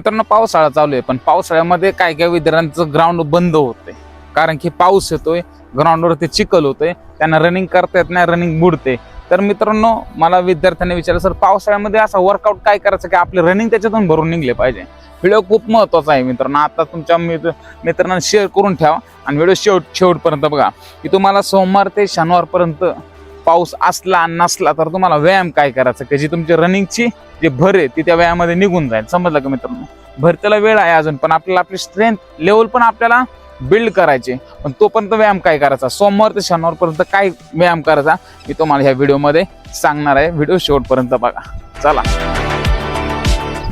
मित्रांनो पावसाळा चालू आहे, पण पावसाळ्यामध्ये काय काय विद्यार्थ्यांचं ग्राउंड बंद होते कारण की पाऊस येतोय, ग्राउंडवरती चिखल होतोय, त्यांना रनिंग करता येत नाही, रनिंग बुडते. तर मित्रांनो मला विद्यार्थ्यांनी विचारलं सर पावसाळ्यामध्ये असा वर्कआउट काय करायचं की आपले रनिंग त्याच्यातून भरून निघले पाहिजे. व्हिडिओ खूप महत्त्वाचा आहे मित्रांनो, आता तुमच्या मित्रांना शेअर करून ठेवा आणि व्हिडिओ शेवटपर्यंत बघा की तुम्हाला सोमवार ते शनिवारपर्यंत पाऊस असला नसला तर तुम्हाला व्यायाम काय करायचा की जी तुमची रनिंगची जे भर आहे ती त्या व्यायामामध्ये निघून जाईल. समजलं का मित्रांनो? भरतीला वेळ आहे अजून, पण आपल्याला आपली स्ट्रेंथ लेवल पण आपल्याला बिल्ड करायचे, पण तोपर्यंत व्यायाम काय करायचा, सोमवार ते शनिवारपर्यंत काय व्यायाम करायचा मी तुम्हाला ह्या व्हिडिओमध्ये सांगणार आहे. व्हिडिओ शेवटपर्यंत बघा. चला,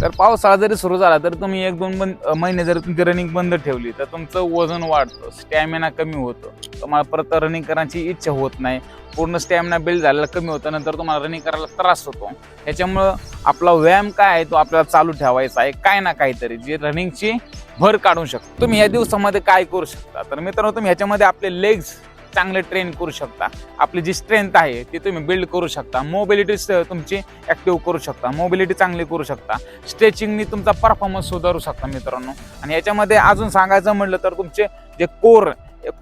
तर पावसाळा जरी सुरू झाला तर तुम्ही 1-2 महिने जर तुमची रनिंग बंद ठेवली तर तुमचं वजन वाढतं, स्टॅमिना कमी होतं, तुम्हाला परत रनिंग करायची इच्छा होत नाही, पूर्ण स्टॅमिना बिल्ड झालेला कमी होतं, नंतर तुम्हाला रनिंग करायला त्रास होतो. त्याच्यामुळं आपला व्यायाम काय आहे तो आपल्याला चालू ठेवायचा आहे, काय ना काहीतरी जे रनिंगची भर काढू शकतो. तुम्ही या दिवसामध्ये काय करू शकता तर मित्रांनो तुम्ही ह्याच्यामध्ये आपले लेग्स चांगले ट्रेन करू शकता, आपली जी स्ट्रेंथ आहे ती तुम्ही बिल्ड करू शकता, मोबिलिटी तुमची ऍक्टिव्ह करू शकता, मोबिलिटी चांगली करू शकता, स्ट्रेचिंगनी तुमचा परफॉर्मन्स सुधारू शकता मित्रांनो. आणि याच्यामध्ये अजून सांगायचं म्हटलं तर तुमचे जे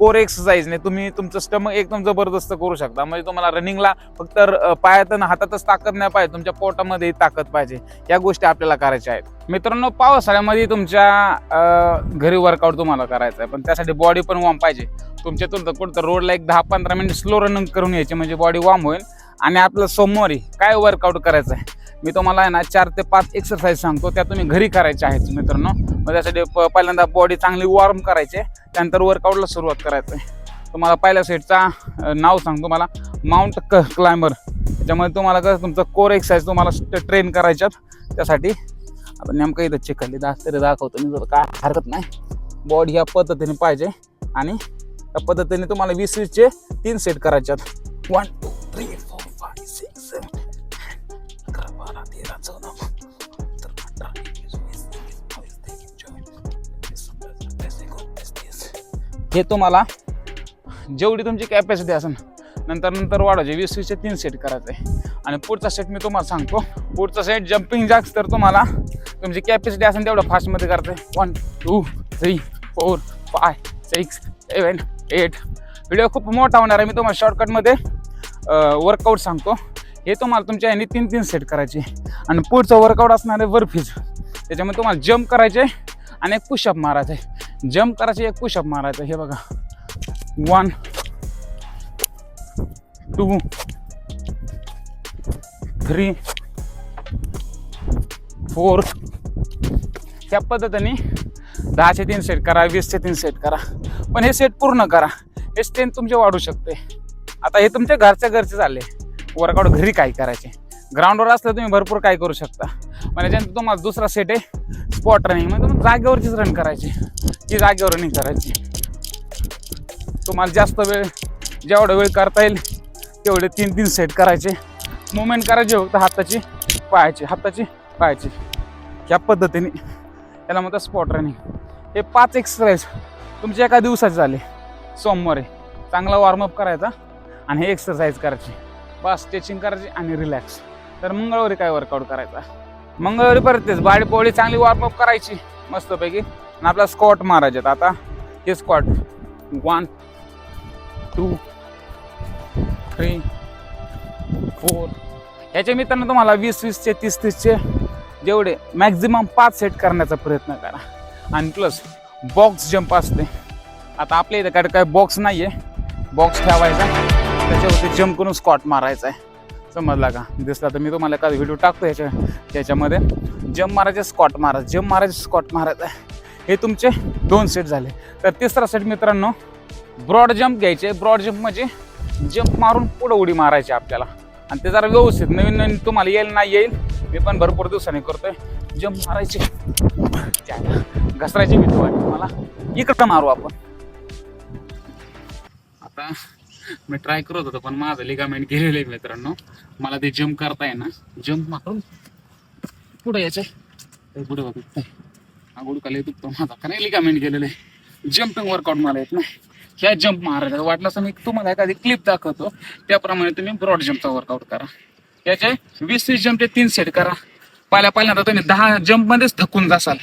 कोर एक्सरसाइजने तुम्ही तुमचं स्टमक एकदम जबरदस्त करू शकता. म्हणजे तुम्हाला रनिंगला फक्त पायात आणि हातातच ताकद नाही पाहिजे, तुमच्या पोटामध्ये ताकद पाहिजे. या गोष्टी आपल्याला करायच्या आहेत मित्रांनो. पावसाळ्यामध्ये तुमच्या घरी वर्कआउट तुम्हाला करायचं आहे, पण त्यासाठी बॉडी पण वॉर्म पाहिजे. तुमच्या कुठं रोडला एक 10-15 मिनिट स्लो रनिंग करून यायचे म्हणजे बॉडी वॉर्म होईल. आणि आपलं सोमवारी काय वर्कआउट करायचं आहे मी तुम्हाला आहे ना 4 ते 5 एक्सरसाइज सांगतो, त्या तुम्ही घरी करायच्या आहेत मित्रांनो. मग त्यासाठी पहिल्यांदा बॉडी चांगली वॉर्म करायची, त्यानंतर वर्कआउटला सुरुवात करायचं आहे. तुम्हाला पहिल्या सेटचा नाव सांगतो, मला माउंट क्लाइंबर. त्याच्यामध्ये तुम्हाला कसं तुमचं कोर एक्सरसाइज तुम्हाला ट्रेन करायच्यात. त्यासाठी आता नेमकं इथं चिखली तरी दाखवतो मी, काय हरकत नाही. बॉडी ह्या पद्धतीने पाहिजे आणि त्या पद्धतीने तुम्हाला 20-20चे 3 सेट करायच्यात. 1 2 3 4 5 6 7 8 12 13 14 हे तुम्हाला जेवढी तुमची कॅपॅसिटी असेल नंतर वाढवायचे. 20-20चे 3 सेट करायचे. आणि पुढचा सेट मी तुम्हाला सांगतो. पुढचा सेट जम्पिंग जॅक्स, तर तुम्हाला तुमची कॅपॅसिटी असेल तेवढं फास्टमध्ये करते. 1 2 3 4 5 6 7 8. व्हिडिओ खूप मोठा होणार आहे, मी तुम्हाला शॉर्टकटमध्ये वर्कआउट सांगतो. हे तुम्हाला तुमच्या ह्याने 3 सेट करायचे. आणि पुढचं वर्कआउट असणार आहे बर्फीज. त्याच्यामध्ये तुम्हाला जम्प करायचे आणि एक पुशअप मारायचं आहे. जम्प करायचे, एक पुशअप मारायचं. हे बघा 1 2 3 4. त्या पद्धतीने 10चे 3 सेट करा, 20चे 3 सेट करा, पण हे सेट पूर्ण करा. हे स्ट्रेंथ तुमचे वाढू शकते. आता हे तुमच्या घरचे झाले वर्कआउट. घरी काय करायचे, ग्राउंडवर असलं तुम्ही भरपूर काय करू शकता. पण याच्यानंतर तुम्हाला दुसरा सेट आहे स्पॉट रनिंग. म्हणजे तुम्ही जागेवरचीच रन करायची, की जागेवर रनिंग करायची. तुम्हाला जास्त वेळ जेवढा वेळ करता येईल तेवढे 3 सेट करायचे. मुवमेंट करायची फक्त हाताची पायाची. ह्या पद्धतीने त्याला म्हणतात स्पॉट रनिंग. हे 5 एक्सरसाइज तुमचे एका दिवसाचे झाले. सोमवारी चांगला वॉर्मअप करायचा आणि हे एक्सरसाइज करायची, बस स्ट्रेचिंग करायची आणि रिलॅक्स. तर मंगळवारी काय वर्कआउट करायचा, मंगळवारी परत तेच बॉडी चांगली वॉर्मअप करायची मस्तपैकी आणि आपला स्क्वॉट मारायचे. आता हे स्क्वॉट 1 2 3 4. ह्याच्या मित्रांनो तुम्हाला 20-20चे 30-30चे जेवढे मॅक्झिमम 5 सेट करण्याचा प्रयत्न करा. आणि प्लस बॉक्स जंप असते. आता आपल्या इथं काय बॉक्स नाही आहे, बॉक्स ठेवायचा त्याच्यावरती जंप करून स्क्वॉट मारायचा आहे. समजला का? दिसला तर मी तुम्हाला एखादा व्हिडिओ टाकतो त्याच्यामध्ये. जंप मारायचे, स्क्वॉट मारायचं, जंप मारायचे, स्क्वॉट मारायचं आहे. हे तुमचे 2 सेट झाले. तर तिसरा सेट मित्रांनो ब्रॉड जंप घ्यायचे. ब्रॉड जंप म्हणजे जंप मारून पुढं उडी मारायची आपल्याला. आणि ते जरा व्यवस्थित नवीन तुम्हाला येईल नाही येईल, मी पण भरपूर दिवसांनी करतोय. जंप मारायचे, घसरायची भीती वाटते मला. इकडं मारू आपण. आता मी ट्राय करत होतो पण माझं लिगामेंट गेलेलं आहे मित्रांनो. मला ते जंप करताय ना, जंप मारून पुढे यायचंय. पुढे बघतोय गुडकाला दुखतो माझा, कारण लिगामेंट गेलेलं आहे. जम्पिंग वर्कआउट मला येत नाही. ह्या जंप मारायचा वाटलं असं मी तुम्हाला एखादी क्लिप दाखवतो, त्याप्रमाणे तुम्ही ब्रॉड जंपचा वर्कआउट करा. याचे 20-20 जंपचे 3 सेट करा. पहिल्यांदा तुम्ही 10 जंप मध्येच थकून जासाल.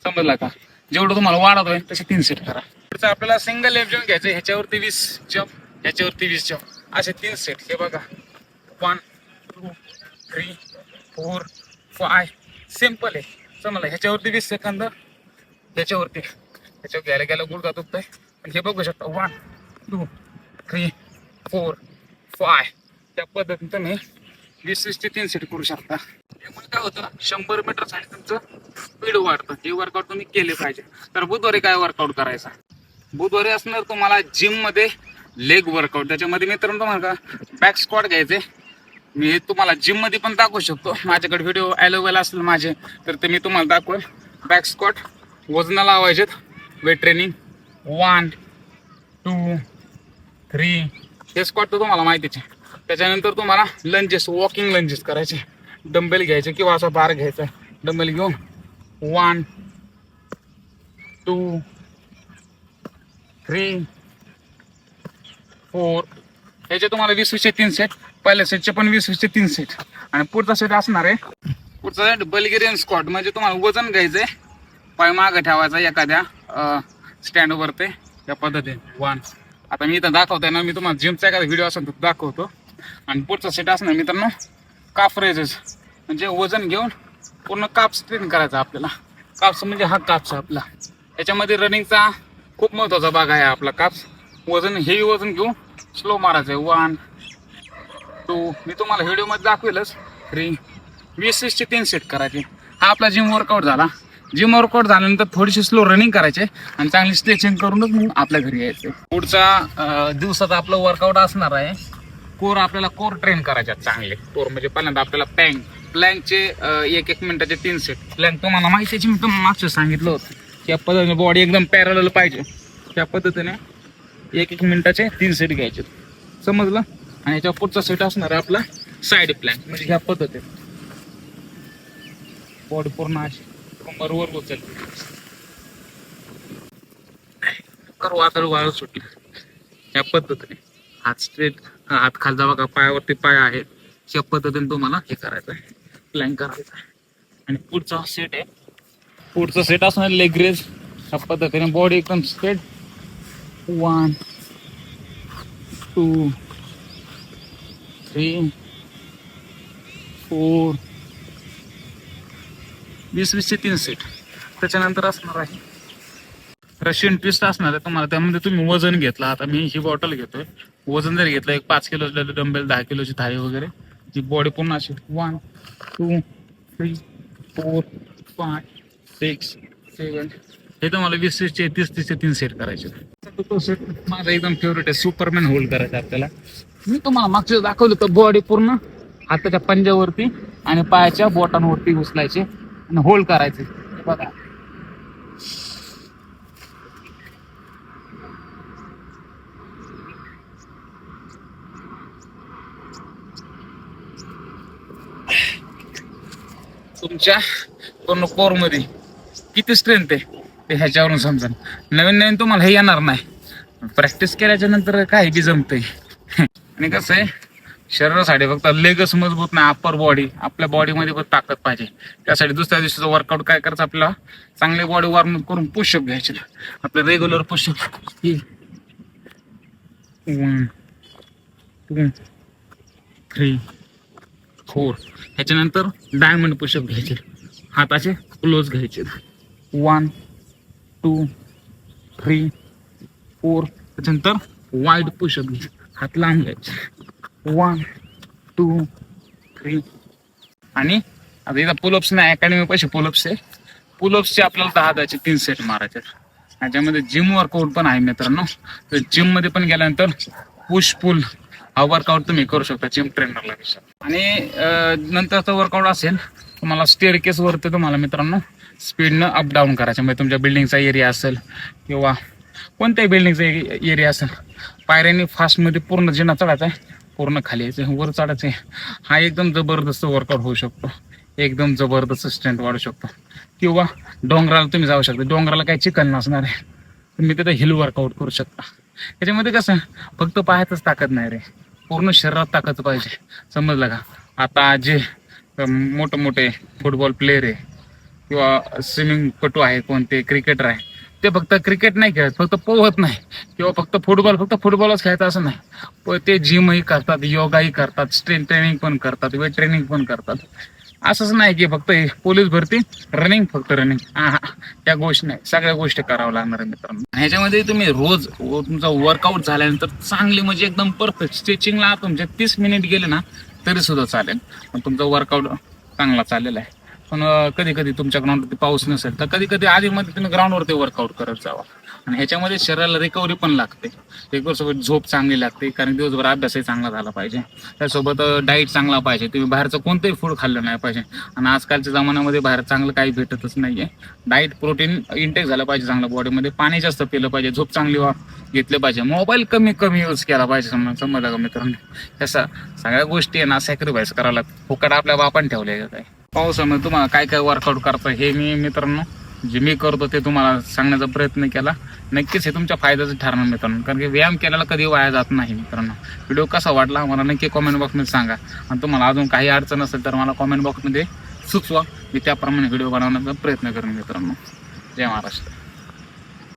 समजला का? जेवढं तुम्हाला वाढत होईल तसे 3 सेट करा. पुढचं आपल्याला सिंगल लेग जॉईंट घ्यायचं, ह्याच्यावरती 20 जंप, ह्याच्यावरती 20 जंप, असे 3 सेट. हे बघा 1 2 3 4 5. सिम्पल आहे, समजलं. ह्याच्यावरती 20 सेकंद, ह्याच्यावर घ्यायला गेला गुडघा दुखतोय. हे बघू शकता 1 2 3 4 5. त्या पद्धतीने तुम्ही 20 ते 3 सेट करू शकता. त्यामुळे काय होतं, 100 मीटरसाठी तुमचं स्पीड वाढतं. हे वर्कआउट तुम्ही केले पाहिजे. तर बुधवारी काय वर्कआउट करायचा? बुधवारी असणार तुम्हाला जिम मध्ये लेग वर्कआउट. त्याच्यामध्ये मित्रांनो तुम्हाला बॅक स्क्वॉट घ्यायचे. मी तुम्हाला जिम मध्ये पण दाखवू शकतो, माझ्याकडे व्हिडिओ अवेलेबल असेल माझे तर ते मी तुम्हाला दाखवेल. बॅक स्क्वॉट वजन लावायचे, वेट ट्रेनिंग 1 2 3. हे स्क्वॉट तर तुम्हाला माहितीच आहे. त्याच्यानंतर तुम्हाला लंजेस, वॉकिंग लंजेस करायचे. डंबेल घ्यायचे किंवा असा बार घ्यायचा. डंबेल घेऊन 1 2 3 4. ह्याचे तुम्हाला 20 चे 3 सेट. पहिल्या सेटचे पण 20 चे 3 सेट. आणि पुढचा सेट असणार आहे, पुढचा सेट बल्गेरियन स्क्वॉट. म्हणजे तुम्हाला वजन घ्यायचंय, पाय मागं ठेवायचा एखाद्या स्टँडवर, ते त्या पद्धतीने 1. आता मी इथं दाखवतोय ना, मी तुम्हाला जिमचा एखादा व्हिडिओ असेल तर दाखवतो. आणि पुढचा सेट असणार मित्रांनो काफ रेजेस. म्हणजे वजन घेऊन पूर्ण काप स्ट्रेन करायचा आपल्याला. काप्स म्हणजे हा काप्स आपला. याच्यामध्ये रनिंगचा खूप महत्त्वाचा भाग आहे आपला काप्स. वजन, हेवी वजन घेऊन स्लो मारायचं आहे. 1 2. मी तुम्हाला व्हिडिओमध्ये दाखवेलच. 3. 20 चे 3 सेट करायचे. हा आपला जिम वर्कआउट झाला. जिम वर्कआउट झाल्यानंतर थोडीशी स्लो रनिंग करायचे आणि चांगली स्ट्रेचिंग करूनच मग आपल्या घरी यायचं. पुढचा दिवसाचा आपलं वर्कआउट असणार आहे कोर. आपल्याला कोर ट्रेन करायचे चांगले. कोर म्हणजे पहिल्यांदा आपल्याला प्लँकचे 1 मिनिटाचे 3 सेट. प्लँक तुम्हाला माहिती आहे, मी तुम्हाला मागचं सांगितलं होतं. त्या पद्धतीने बॉडी एकदम पॅरलल पाहिजे. त्या पद्धतीने 1 मिनिटाचे 3 सेट घ्यायचे, समजलं. आणि याच्या पुढचा सेट असणार आहे आपला साईड प्लँक. म्हणजे ह्या पद्धतीने बॉडी पूर्ण अशी कमरवर उचल करू, वादळ वाळू सुटली. या पद्धतीने हात स्ट्रेट, हात खालचा बघा, पायावरती पाय आहेत. या पद्धतीने तुम्हाला हे करायचं आहे, प्लँक करायचं आहे. आणि पुढचा सेट आहे, पुढचा सेट असणार लेग रेज. या पद्धतीने बॉडी एकदम स्ट्रेट. 1 2 3 4. 20 चे 3 सेट. त्याच्यानंतर असणार आहे रशियन ट्विस्ट असणार आहे तुम्हाला. त्यामध्ये तुम्ही वजन घेतला. आता मी ही बॉटल घेतोय, वजन जर घेतलं 5 किलो डंबेल, 10 किलोची थाळी वगैरे, जी बॉडी पूर्ण अशी 1 2 3 4 5 6 7. हे तुम्हाला 20 चे 30 चे 3 सेट करायचे. तो सेट माझा एकदम फेवरेट आहे, सुपरमॅन होल्ड करायचा आपल्याला. मी तुम्हाला मागचं दाखवलं तर बॉडी पूर्ण हाताच्या पंजावरती आणि पायाच्या बोटांवरती उचलायचे आणि होल्ड करायचे. बघा तुमच्या पूर्ण कोर मध्ये किती स्ट्रेंथ आहे ते ह्याच्यावरून समजा. नवीन तुम्हाला हे येणार नाही, प्रॅक्टिस केल्याच्या नंतर काय बी जमतंय. आणि कसं आहे, शरीरासाठी फक्त लेगच मजबूत नाही, अप्पर बॉडी, आपल्या बॉडीमध्ये पण ताकद पाहिजे. त्यासाठी दुसऱ्या दिवशीचं वर्कआउट काय करायचं, आपल्याला चांगले बॉडी वॉर्मअप करून पुशअप घ्यायचे. आपले रेग्युलर पुशअप 1 2 3 4. ह्याच्यानंतर डायमंड पुशअप घ्यायचे, हाताचे क्लोज घ्यायचे. 1 2 3 4. त्याच्यानंतर वाईड पुशअप घ्यायचे, हात लांब घ्यायचे. 1 2 3. आणि आता इथं पुलअप्स नाही, अकॅडमी पैसे पुलअप्स आहे. पुलअप्सचे आपल्याला 10-10चे 3 सेट मारायचे. ह्याच्यामध्ये जिम वर्कआउट पण आहे मित्रांनो. तर जिम मध्ये पण गेल्यानंतर पुश पुल हा वर्कआउट तुम्ही करू शकता जिम ट्रेनरला. आणि नंतरचा वर्कआउट असेल तुम्हाला स्टेअरकेस वरती तुम्हाला मित्रांनो स्पीडनं अप डाऊन करायचं. म्हणजे तुमच्या बिल्डिंगचा एरिया असेल किंवा कोणत्याही बिल्डिंगचा एरिया असेल, पायऱ्यांनी फास्टमध्ये पूर्ण जिना चढायचा आहे, पूर्ण खाली यायचं, वर चढायचं आहे. हा एकदम जबरदस्त वर्कआउट होऊ शकतो, एकदम जबरदस्त स्ट्रेंथ वाढू शकतो. किंवा डोंगराला तुम्ही जाऊ शकता, डोंगराला काही चिखल नसणार आहे, तुम्ही तिथे हिल वर्कआउट करू शकता. याच्यामध्ये कसं फक्त पायातच ताकद नाही रे, पूर्ण शरीरात ताकद पाहिजे, समजलं का. आता जे मोठे फुटबॉल प्लेयर आहे किंवा स्विमिंगपटू आहे, कोणते क्रिकेटर आहे, ते फक्त क्रिकेट नाही खेळत, फक्त पोहत नाही, किंवा फक्त फुटबॉलच खेळतात असं नाही. पण ते जिमही करतात, योगाही करतात, स्ट्रेंथ ट्रेनिंग पण करतात, वेट ट्रेनिंग पण करतात. असंच नाही की फक्त पोलीस भरती रनिंग, फक्त रनिंग, त्या गोष्टी नाही, सगळ्या गोष्टी कराव्या लागणार आहे मित्रांनो. ह्याच्यामध्ये तुम्ही रोज तुमचा वर्कआउट झाल्यानंतर चांगली म्हणजे एकदम परफेक्ट स्ट्रेचिंगला तुमचे 30 मिनिट गेले ना तरी सुद्धा चालेल, पण तुमचा वर्कआउट चांगला चाललेला आहे. पण कधी कधी तुमच्या ग्राउंडवरती पाऊस नसेल तर कधी कधी आधीमध्ये तुम्ही ग्राउंडवरती वर्कआउट करत जावा. आणि ह्याच्यामध्ये शरीराला रिकव्हरी पण लागते, रिकव्हरीसोबत झोप चांगली लागते, कारण दिवसभर अभ्यासही चांगला झाला पाहिजे. त्यासोबत डाईट चांगला पाहिजे, तुम्ही बाहेरचं कोणतंही फूड खाल्लं नाही पाहिजे. आणि आजकालच्या जमान्यामध्ये बाहेर चांगलं काही भेटतच नाहीये. डाईट प्रोटीन इंटेक झालं पाहिजे चांगलं बॉडीमध्ये, पाणी जास्त पिलं पाहिजे, झोप चांगली घेतलं पाहिजे, मोबाईल कमी यूज केला पाहिजे. समजलं का मित्रांनो? तसं सगळ्या गोष्टी आहे ना सॅक्रिफाईस करायला लागतात, फुकट आपल्या बापान ठेवले काय. पावसामध्ये तुम्हाला काय काय वर्कआउट करता हे मी मित्रांनो जे मी करतो ते तुम्हाला सांगण्याचा प्रयत्न केला. नक्कीच हे तुमच्या फायद्याचं ठरणार मित्रांनो, कारण की व्यायाम केल्याला कधी वाया जात नाही मित्रांनो. व्हिडिओ कसा वाटला मला नक्की कॉमेंट बॉक्समध्ये सांगा, आणि तुम्हाला अजून काही अडचण असेल तर मला कॉमेंट बॉक्समध्ये सुचवा, मी त्याप्रमाणे व्हिडिओ बनवण्याचा प्रयत्न करेन मित्रांनो. जय महाराष्ट्र.